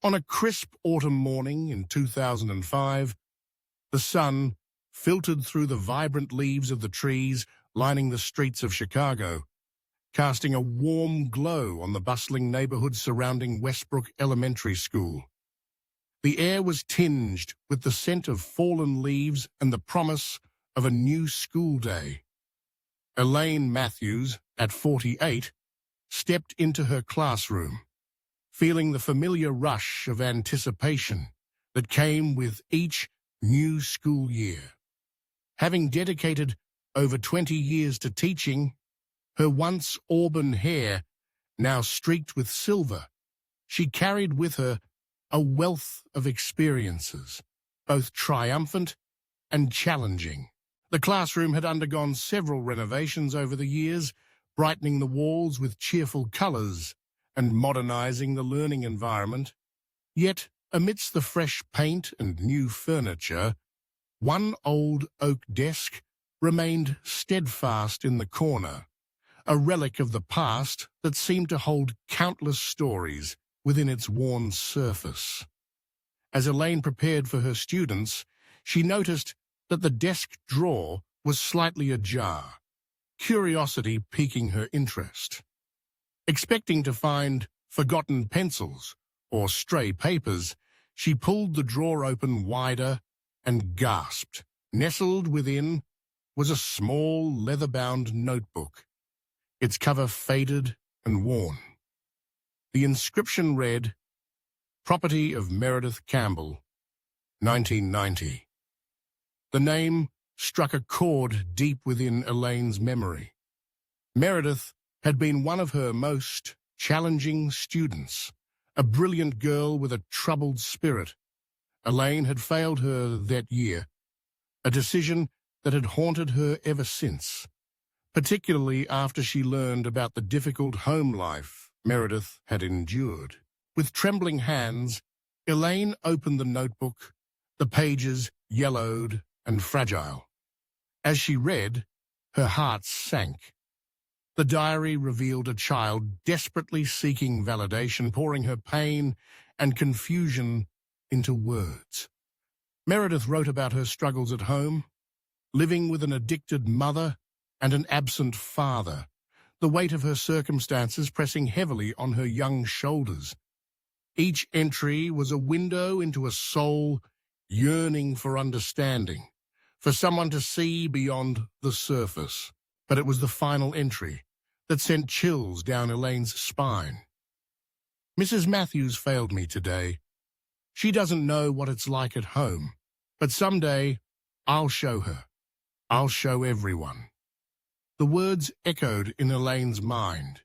On a crisp autumn morning in 2005, the sun filtered through the vibrant leaves of the trees lining the streets of Chicago, casting a warm glow on the bustling neighborhood surrounding Westbrook Elementary School. The air was tinged with the scent of fallen leaves and the promise of a new school day. Elaine Matthews, at 48, stepped into her classroom, feeling the familiar rush of anticipation that came with each new school year. Having dedicated over 20 years to teaching, her once auburn hair now streaked with silver, she carried with her a wealth of experiences, both triumphant and challenging. The classroom had undergone several renovations over the years, brightening the walls with cheerful colors and modernizing the learning environment. Yet, amidst the fresh paint and new furniture, one old oak desk remained steadfast in the corner, a relic of the past that seemed to hold countless stories within its worn surface. As Elaine prepared for her students, she noticed that the desk drawer was slightly ajar, curiosity piquing her interest. Expecting to find forgotten pencils or stray papers, she pulled the drawer open wider and gasped. Nestled within was a small leather-bound notebook, its cover faded and worn. The inscription read, "Property of Meredith Campbell, 1990. The name struck a chord deep within Elaine's memory. Meredith had been one of her most challenging students, a brilliant girl with a troubled spirit. Elaine had failed her that year, a decision that had haunted her ever since, particularly after she learned about the difficult home life Meredith had endured. With trembling hands, Elaine opened the notebook, the pages yellowed and fragile. As she read, her heart sank. The diary revealed a child desperately seeking validation, pouring her pain and confusion into words. Meredith wrote about her struggles at home, living with an addicted mother and an absent father, the weight of her circumstances pressing heavily on her young shoulders. Each entry was a window into a soul yearning for understanding, for someone to see beyond the surface. But it was the final entry that sent chills down Elaine's spine. "Mrs. Matthews failed me today. She doesn't know what it's like at home, but someday I'll show her. I'll show everyone." The words echoed in Elaine's mind,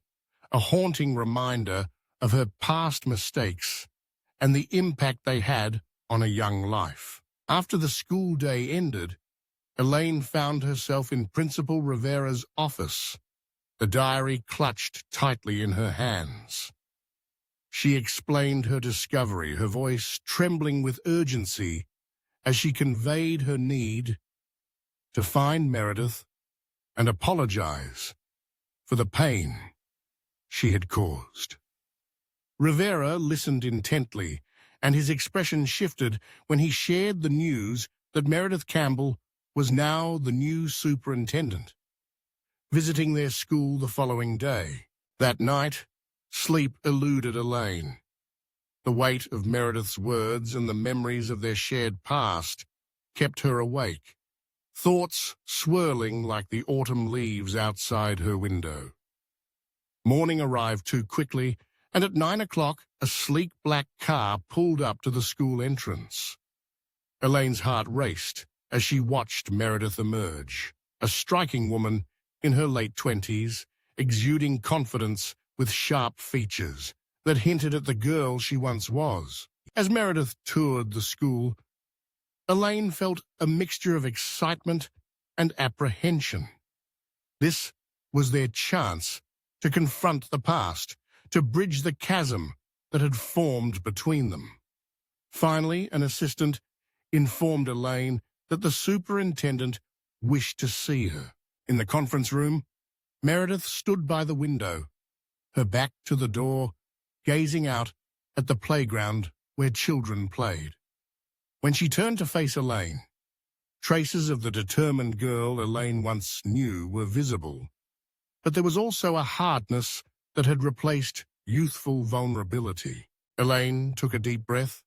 a haunting reminder of her past mistakes and the impact they had on a young life. After the school day ended, Elaine found herself in Principal Rivera's office, the diary clutched tightly in her hands. She explained her discovery, her voice trembling with urgency as she conveyed her need to find Meredith and apologize for the pain she had caused. Rivera listened intently, and his expression shifted when he shared the news that Meredith Campbell was now the new superintendent, visiting their school the following day. That night, sleep eluded Elaine. The weight of Meredith's words and the memories of their shared past kept her awake, thoughts swirling like the autumn leaves outside her window. Morning arrived too quickly, and at 9 o'clock, a sleek black car pulled up to the school entrance. Elaine's heart raced as she watched Meredith emerge, a striking woman in her late 20s, exuding confidence with sharp features that hinted at the girl she once was. As Meredith toured the school, Elaine felt a mixture of excitement and apprehension. This was their chance to confront the past, to bridge the chasm that had formed between them. Finally, an assistant informed Elaine that the superintendent wished to see her. In the conference room, Meredith stood by the window, her back to the door, gazing out at the playground where children played. When she turned to face Elaine, traces of the determined girl Elaine once knew were visible, but there was also a hardness that had replaced youthful vulnerability. Elaine took a deep breath,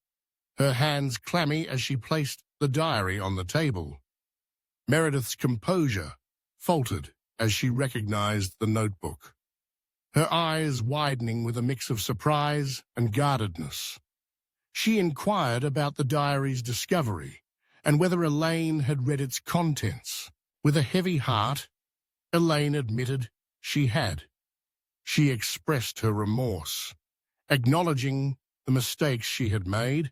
her hands clammy as she placed the diary on the table. Meredith's composure faltered as she recognized the notebook, her eyes widening with a mix of surprise and guardedness. She inquired about the diary's discovery and whether Elaine had read its contents. With a heavy heart, Elaine admitted she had. She expressed her remorse, acknowledging the mistakes she had made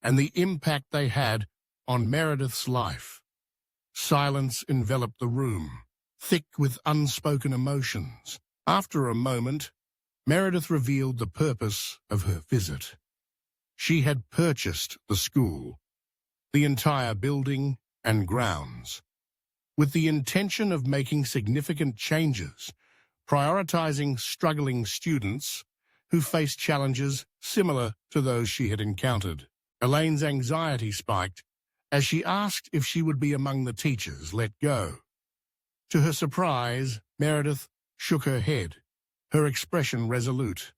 and the impact they had on Meredith's life. Silence enveloped the room, thick with unspoken emotions. After a moment, Meredith revealed the purpose of her visit. She had purchased the school, the entire building and grounds, with the intention of making significant changes, prioritizing struggling students who faced challenges similar to those she had encountered. Elaine's anxiety spiked as she asked if she would be among the teachers let go. To her surprise, Meredith shook her head, her expression resolute.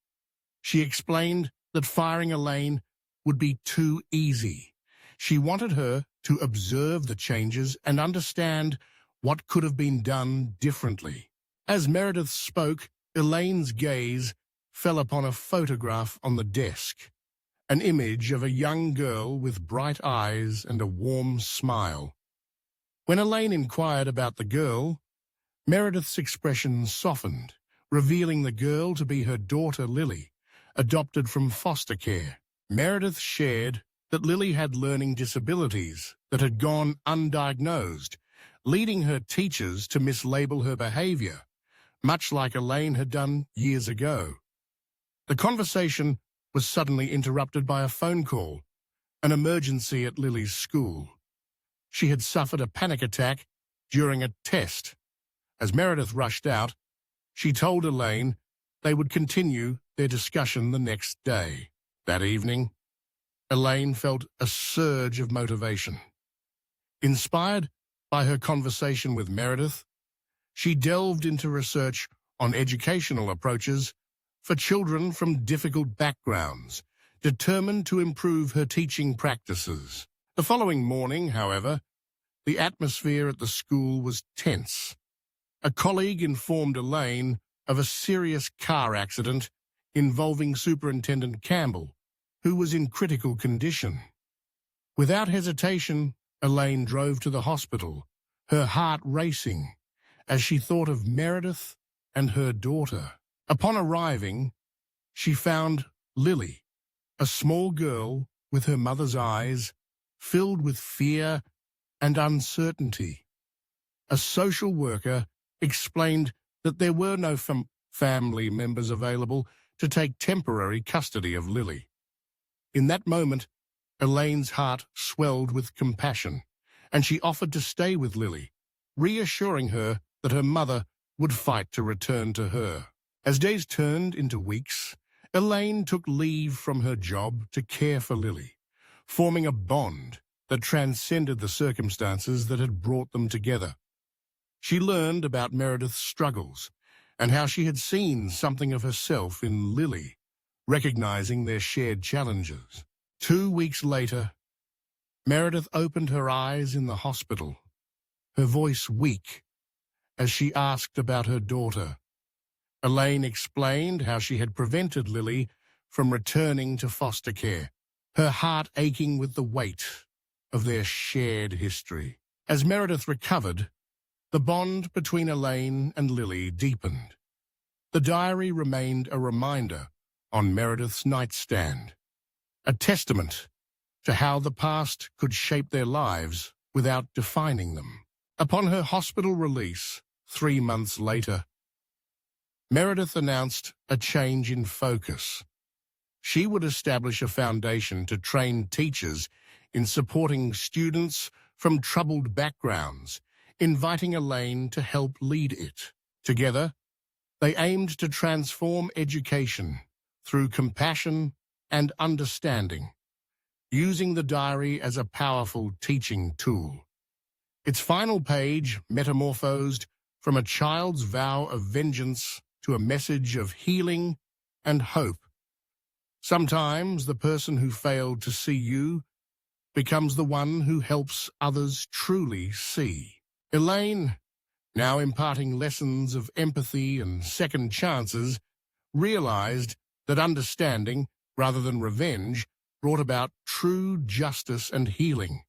She explained that firing Elaine would be too easy. She wanted her to observe the changes and understand what could have been done differently. As Meredith spoke, Elaine's gaze fell upon a photograph on the desk, an image of a young girl with bright eyes and a warm smile. When Elaine inquired about the girl, Meredith's expression softened, revealing the girl to be her daughter Lily, adopted from foster care. Meredith shared that Lily had learning disabilities that had gone undiagnosed, leading her teachers to mislabel her behavior, much like Elaine had done years ago. The conversation was suddenly interrupted by a phone call, an emergency at Lily's school. She had suffered a panic attack during a test. As Meredith rushed out, she told Elaine they would continue their discussion the next day. That evening, Elaine felt a surge of motivation. Inspired by her conversation with Meredith, she delved into research on educational approaches for children from difficult backgrounds, determined to improve her teaching practices. The following morning, however, the atmosphere at the school was tense. A colleague informed Elaine of a serious car accident involving Superintendent Campbell, who was in critical condition. Without hesitation, Elaine drove to the hospital, her heart racing as she thought of Meredith and her daughter. Upon arriving, she found Lily, a small girl with her mother's eyes filled with fear and uncertainty. A social worker explained that there were no family members available to take temporary custody of Lily. In that moment, Elaine's heart swelled with compassion, and she offered to stay with Lily, reassuring her that her mother would fight to return to her. As days turned into weeks, Elaine took leave from her job to care for Lily, forming a bond that transcended the circumstances that had brought them together. She learned about Meredith's struggles and how she had seen something of herself in Lily, recognizing their shared challenges. 2 weeks later, Meredith opened her eyes in the hospital, her voice weak, as she asked about her daughter. Elaine explained how she had prevented Lily from returning to foster care, her heart aching with the weight of their shared history. As Meredith recovered, the bond between Elaine and Lily deepened. The diary remained a reminder on Meredith's nightstand, a testament to how the past could shape their lives without defining them. Upon her hospital release, 3 months later, Meredith announced a change in focus. She would establish a foundation to train teachers in supporting students from troubled backgrounds, inviting Elaine to help lead it. Together, they aimed to transform education through compassion and understanding. using the diary as a powerful teaching tool. Its final page metamorphosed from a child's vow of vengeance to a message of healing and hope. Sometimes the person who failed to see you becomes the one who helps others truly see. Elaine, now imparting lessons of empathy and second chances, realized that understanding, rather than revenge, brought about true justice and healing.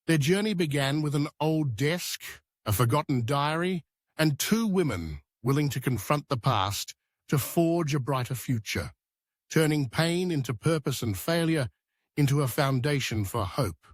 Their journey began with an old desk, a forgotten diary, and two women willing to confront the past to forge a brighter future, turning pain into purpose and failure into a foundation for hope.